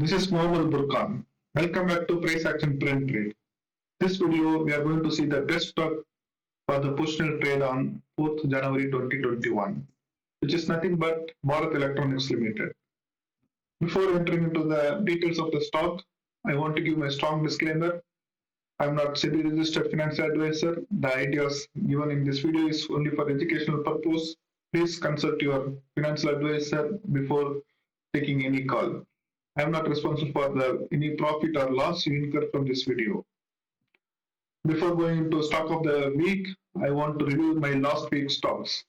This is Mohammed Burkhan. Welcome back to Price Action Trend Trade. This video, we are going to see the best stock for the positional trade on 4th January 2021, which is nothing but Bharat Electronics Limited. Before entering into the details of the stock, I want to give my strong disclaimer. I am not SEBI registered financial advisor. The ideas given in this video is only for educational purpose. Please consult your financial advisor before taking any call. I am not responsible for any profit or loss you incur from this video. Before going into stock of the week, I want to review my last week's stocks.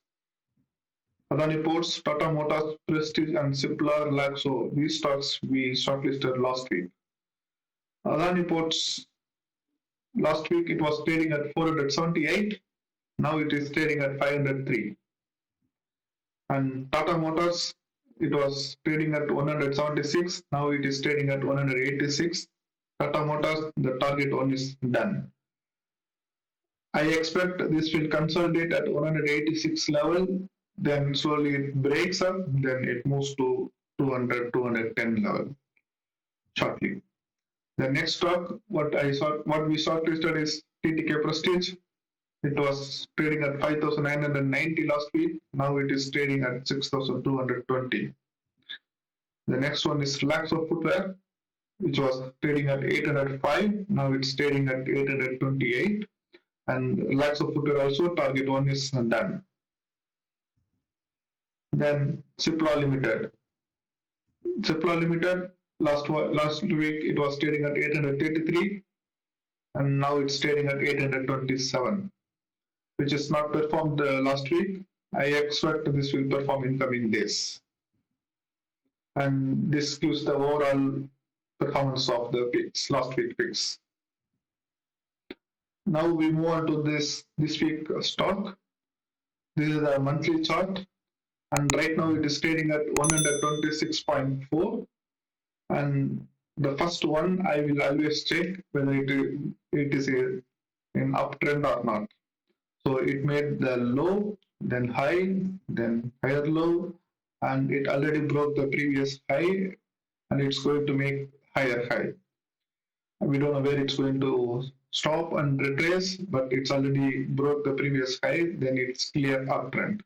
Adani Ports, Tata Motors, Prestige, and Cipla, Relaxo. These stocks we shortlisted last week. Adani Ports, last week it was trading at 478. Now it is trading at 503. And Tata Motors, it was trading at 176. Now it is trading at 186. Tata Motors, the target one is done. I expect this will consolidate at 186 level. Then slowly it breaks up. Then it moves to 200, 210 level shortly. The next stock, what we shortlisted is TTK Prestige. It was trading at 5,990 last week. Now it is trading at 6,220. The next one is Relaxo Footwear, which was trading at 805. Now it's trading at 828. And Relaxo Footwear also, target one is done. Then Cipla Limited. Cipla Limited, last week it was trading at 833. And now it's trading at 827. Which is not performed last week. I expect this will perform in coming days. And this gives the overall performance of the picks, last week picks. Now we move on to this week stock. This is the monthly chart. And right now it is trading at 126.4. And the first one, I will always check whether it is an uptrend or not. So it made the low, then high, then higher low, and it already broke the previous high, and it's going to make higher high. We don't know where it's going to stop and retrace, but it's already broke the previous high, then it's clear uptrend.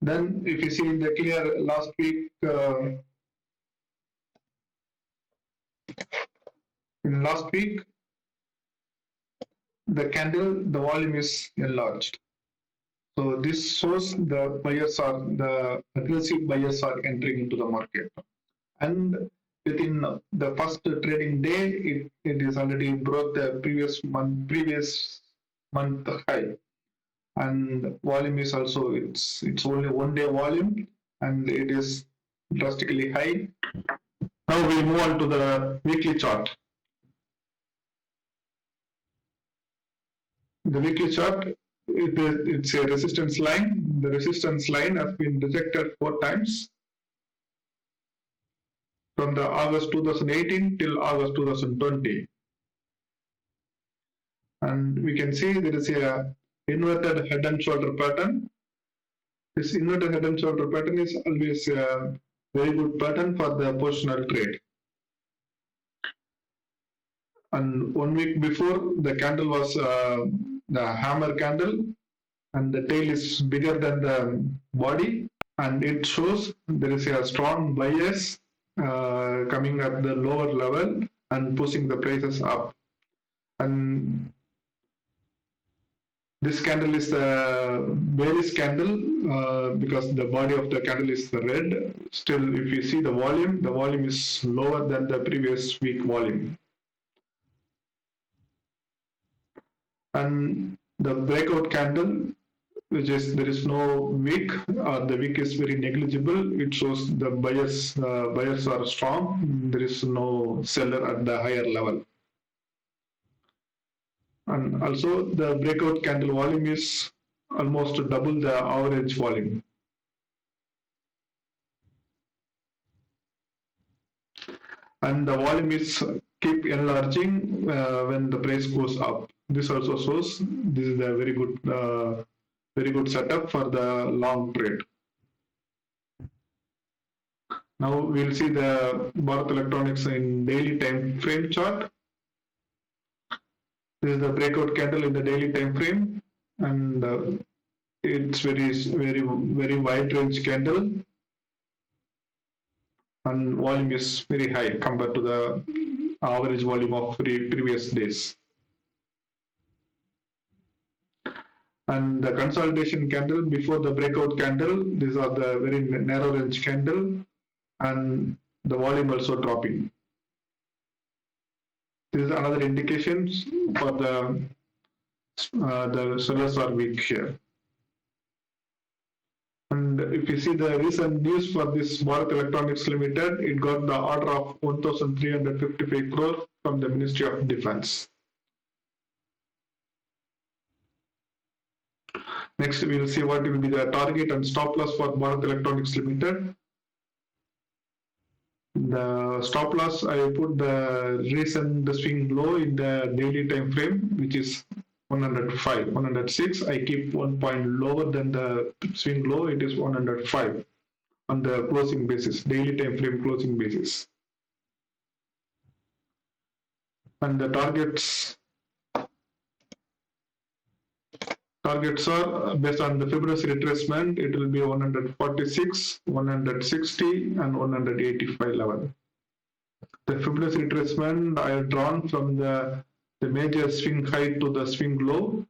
Then if you see in the clear last week, the candle, the volume is enlarged. So this shows the aggressive buyers are entering into the market. And within the first trading day, it is already broke the previous month high. And volume is also, it's only 1 day volume, and it is drastically high. Now we move on to the weekly chart. The weekly chart, it's a resistance line. The resistance line has been rejected 4 times from the August 2018 till August 2020. And we can see there is a inverted head and shoulder pattern. This inverted head and shoulder pattern is always a very good pattern for the positional trade. And 1 week before, the candle was the hammer candle, and the tail is bigger than the body, and it shows there is a strong bias coming at the lower level and pushing the prices up. And this candle is the bearish candle because the body of the candle is red. Still, if you see the volume is lower than the previous week volume. And the breakout candle, which is there is no wick, the wick is very negligible. It shows the buyers are strong. There is no seller at the higher level. And also the breakout candle volume is almost double the average volume. And the volume is keep enlarging when the price goes up. This also shows this is a very good setup for the long trade. Now we'll see the Bharat Electronics in daily time frame chart. This is the breakout candle in the daily time frame, and it's very wide range candle, and volume is very high compared to the average volume of previous days. And the consolidation candle before the breakout candle, these are the very narrow range candle, and the volume also dropping. This is another indication for the sellers are weak here. And if you see the recent news for this Bharat Electronics Limited, it got the order of 1,355 crore from the Ministry of Defence. Next, we will see what will be the target and stop loss for Bharat Electronics Limited. The stop loss, I put the recent swing low in the daily time frame, which is 105, 106. I keep 1 point lower than the swing low. It is 105 on the closing basis, daily time frame closing basis. And the targets are based on the Fibonacci retracement. It will be 146, 160, and 185 level. The Fibonacci retracement I have drawn from the major swing high to the swing low.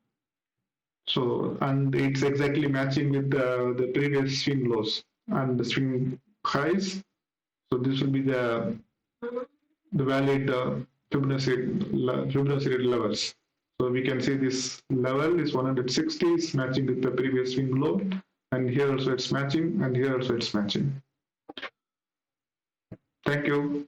So, and it's exactly matching with the previous swing lows and the swing highs. So this will be the valid Fibonacci levels. So we can see this level is 160, is matching with the previous swing low, and here also it's matching, and here also it's matching. Thank you.